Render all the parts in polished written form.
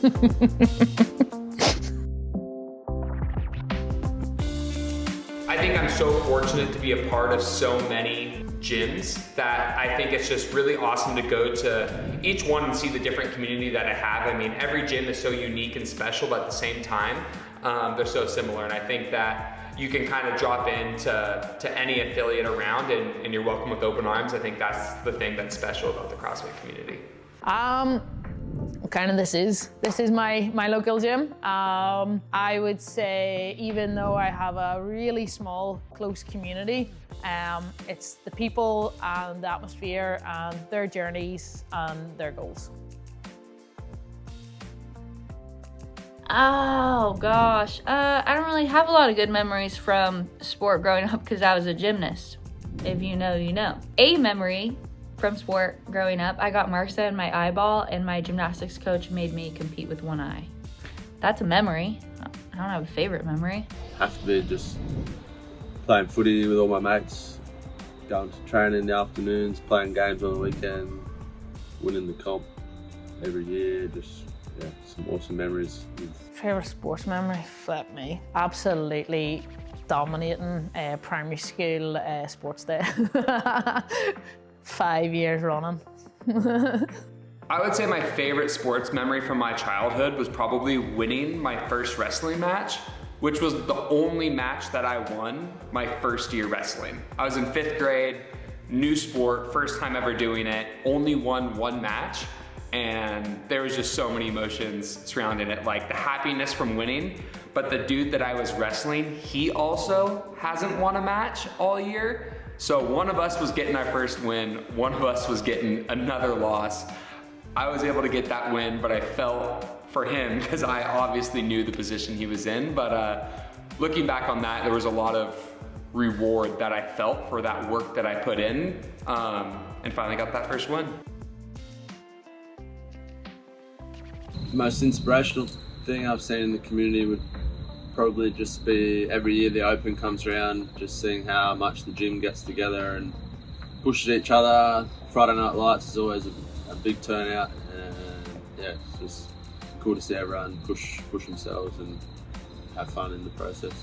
I think I'm so fortunate to be a part of so many gyms that I think it's just really awesome to go to each one and see the different community that I have. I mean, every gym is so unique and special, but at the same time, they're so similar. And I think that you can kind of drop into any affiliate around and you're welcome with open arms. I think that's the thing that's special about the CrossFit community. Kind of this is my local gym. I would say, even though I have a really small, close community, it's the people and the atmosphere and their journeys and their goals. Oh gosh, I don't really have a lot of good memories from sport growing up because I was a gymnast. If you know, you know. A memory from sport growing up, I got MRSA in my eyeball and my gymnastics coach made me compete with one eye. That's a memory. I don't have a favorite memory. Have to be just playing footy with all my mates, going to training in the afternoons, playing games on the weekend, winning the comp every year, just some awesome memories. Favorite sports memory? Flip me. Absolutely dominating primary school sports day. 5 years running. I would say my favorite sports memory from my childhood was probably winning my first wrestling match, which was the only match that I won my first year wrestling. I was in 5th grade, new sport, first time ever doing it, only won one match, and there was just so many emotions surrounding it, like the happiness from winning, but the dude that I was wrestling, he also hasn't won a match all year. So one of us was getting our first win, one of us was getting another loss. I was able to get that win, but I felt for him because I obviously knew the position he was in. But looking back on that, there was a lot of reward that I felt for that work that I put in, and finally got that first win. The most inspirational thing I've seen in the community would probably just be every year the Open comes around, just seeing how much the gym gets together and pushes each other. Friday Night Lights is always a big turnout, and it's just cool to see everyone push themselves and have fun in the process.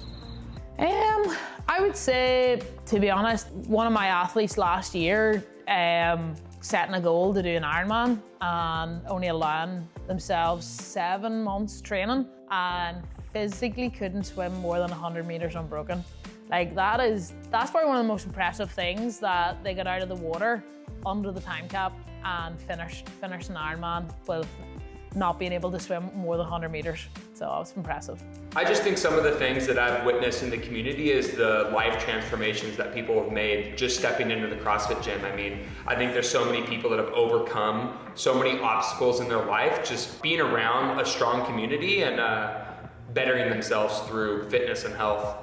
I would say, to be honest, one of my athletes last year setting a goal to do an Ironman and only allowing themselves 7 months training and physically couldn't swim more than 100 meters unbroken. Like that's probably one of the most impressive things, that they got out of the water under the time cap and finished an Ironman with not being able to swim more than 100 meters. So that was impressive. I just think some of the things that I've witnessed in the community is the life transformations that people have made just stepping into the CrossFit gym. I mean, I think there's so many people that have overcome so many obstacles in their life just being around a strong community and bettering themselves through fitness and health.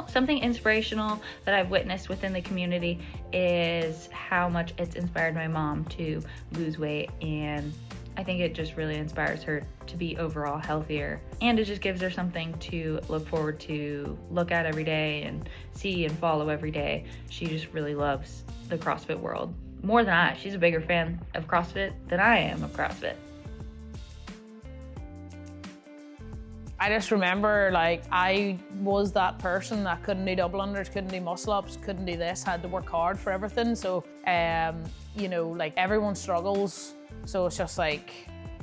Something inspirational that I've witnessed within the community is how much it's inspired my mom to lose weight, and I think it just really inspires her to be overall healthier, and it just gives her something to look forward to, look at every day and see and follow every day. She just really loves the CrossFit world more than I. She's a bigger fan of CrossFit than I am of CrossFit. I just remember, like, I was that person that couldn't do double unders, couldn't do muscle ups, couldn't do this, had to work hard for everything. So, you know, like, everyone struggles. So it's just like,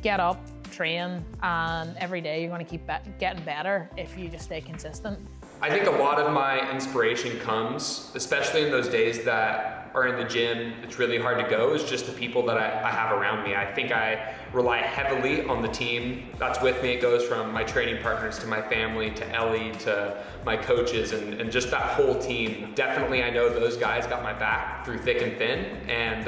get up, train, and every day you're going to keep getting better if you just stay consistent. I think a lot of my inspiration comes, especially in those days that are in the gym, it's really hard to go, is just the people that I have around me. I think I rely heavily on the team that's with me. It goes from my training partners to my family to Ellie to my coaches and just that whole team. Definitely I know those guys got my back through thick and thin, and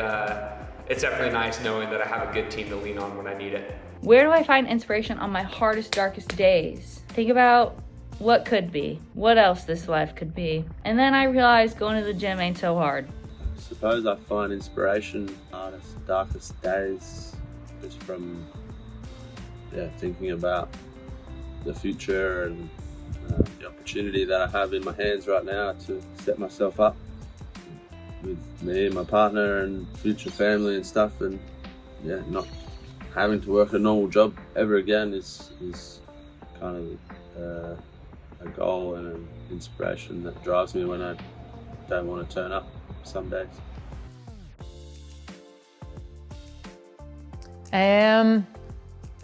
it's definitely nice knowing that I have a good team to lean on when I need it. Where do I find inspiration on my hardest, darkest days? Think about what could be, what else this life could be. And then I realized going to the gym ain't so hard. I suppose I find inspiration hardest, darkest days just from thinking about the future and the opportunity that I have in my hands right now to set myself up with me and my partner and future family and stuff, and not having to work a normal job ever again is kind of a goal and an inspiration that drives me when I don't want to turn up some days.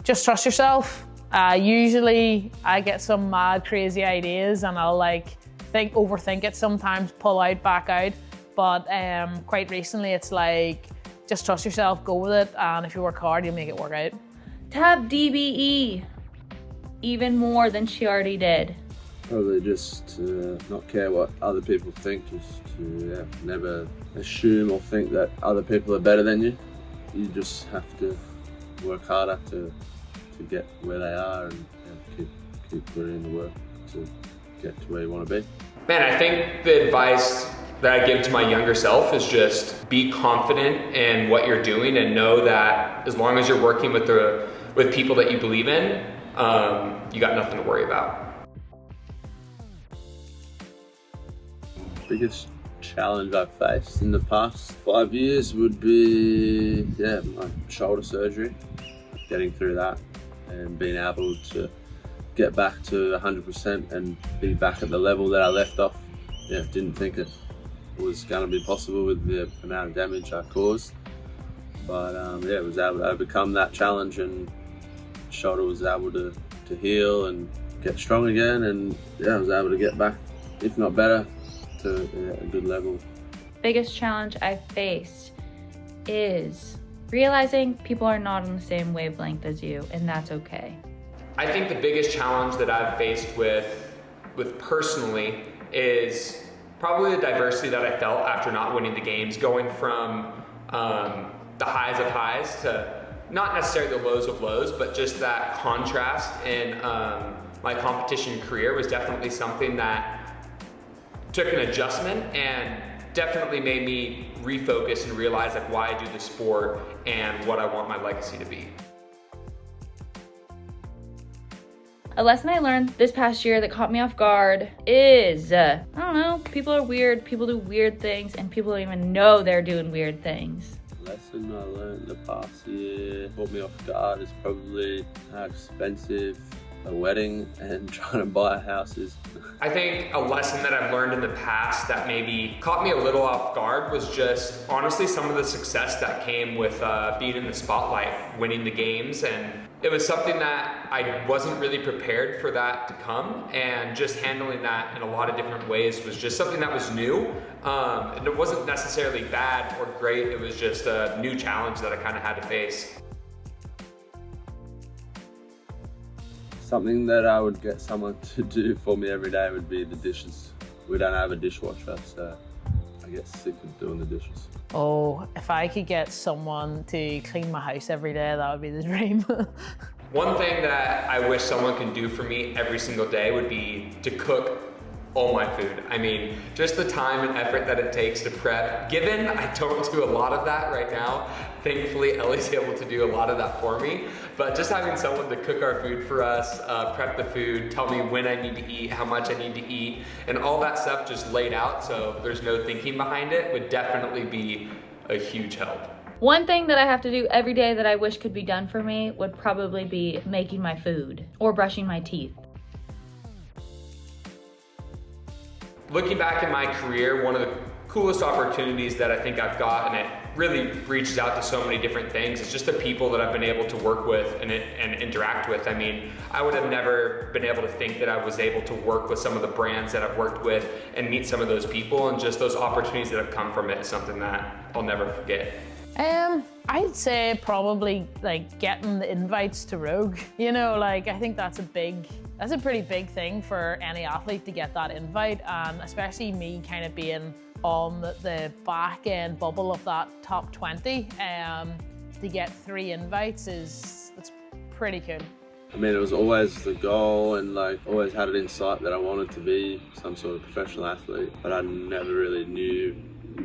Just trust yourself. Usually I get some mad crazy ideas and I'll overthink it sometimes, pull out, back out. But quite recently it's like, just trust yourself, go with it, and if you work hard, you'll make it work out. To have DBE even more than she already did. Probably just not care what other people think, just to never assume or think that other people are better than you. You just have to work harder to get where they are and keep putting in the work to get to where you want to be. Man, I think the advice that I give to my younger self is just be confident in what you're doing and know that as long as you're working with people that you believe in, you got nothing to worry about. Biggest challenge I've faced in the past 5 years would be my shoulder surgery. Getting through that and being able to get back to 100% and be back at the level that I left off. Didn't think it was going to be possible with the amount of damage I caused, but was able to overcome that challenge, and shoulder was able to heal and get strong again, and I was able to get back, if not better, to a good level. Biggest challenge I've faced is realizing people are not on the same wavelength as you, and that's okay. I think the biggest challenge that I've faced with personally is probably the diversity that I felt after not winning the games, going from the highs of highs to not necessarily the lows of lows, but just that contrast in my competition career was definitely something that took an adjustment and definitely made me refocus and realize why I do the sport and what I want my legacy to be. A lesson I learned this past year that caught me off guard is, I don't know, people are weird, people do weird things, and people don't even know they're doing weird things. Lesson I learned the past year caught me off guard is probably how expensive a wedding and trying to buy a house is. I think a lesson that I've learned in the past that maybe caught me a little off guard was just honestly some of the success that came with being in the spotlight, winning the games, and it was something that I wasn't really prepared for that to come, and just handling that in a lot of different ways was just something that was new. And it wasn't necessarily bad or great, it was just a new challenge that I kind of had to face. Something that I would get someone to do for me every day would be the dishes. We don't have a dishwasher, so I get sick of doing the dishes. Oh, if I could get someone to clean my house every day, that would be the dream. One thing that I wish someone could do for me every single day would be to cook all my food. I mean, just the time and effort that it takes to prep. Given I don't do a lot of that right now, thankfully Ellie's able to do a lot of that for me. But just having someone to cook our food for us, prep the food, tell me when I need to eat, how much I need to eat, and all that stuff just laid out so there's no thinking behind it would definitely be a huge help. One thing that I have to do every day that I wish could be done for me would probably be making my food or brushing my teeth. Looking back at my career, one of the coolest opportunities that I think I've got, and it really reaches out to so many different things, it's just the people that I've been able to work with and interact with. I mean, I would have never been able to think that I was able to work with some of the brands that I've worked with and meet some of those people, and just those opportunities that have come from it is something that I'll never forget. I'd say probably like getting the invites to Rogue. I think that's a pretty big thing for any athlete to get that invite, and especially me kind of being on the back end bubble of that top 20, to get 3 invites that's pretty cool. I mean, it was always the goal, and always had it in sight that I wanted to be some sort of professional athlete, but I never really knew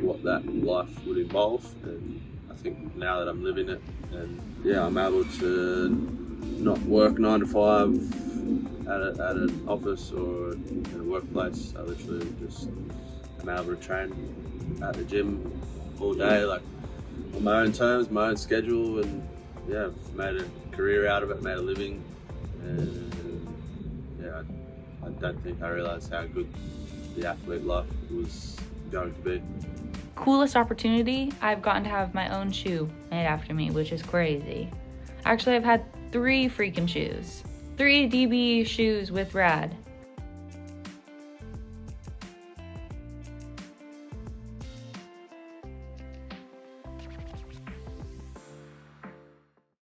what that life would involve. And I think now that I'm living it, and I'm able to not work 9 to 5 at an office or in a workplace. I literally just am able to train at the gym all day, on my own terms, my own schedule, and yeah, I've made a career out of it, made a living, and yeah, I don't think I realised how good the athlete life was going to be. Coolest opportunity, I've gotten to have my own shoe made after me, which is crazy. Actually, I've had 3 freaking shoes. 3 DB shoes with Rad.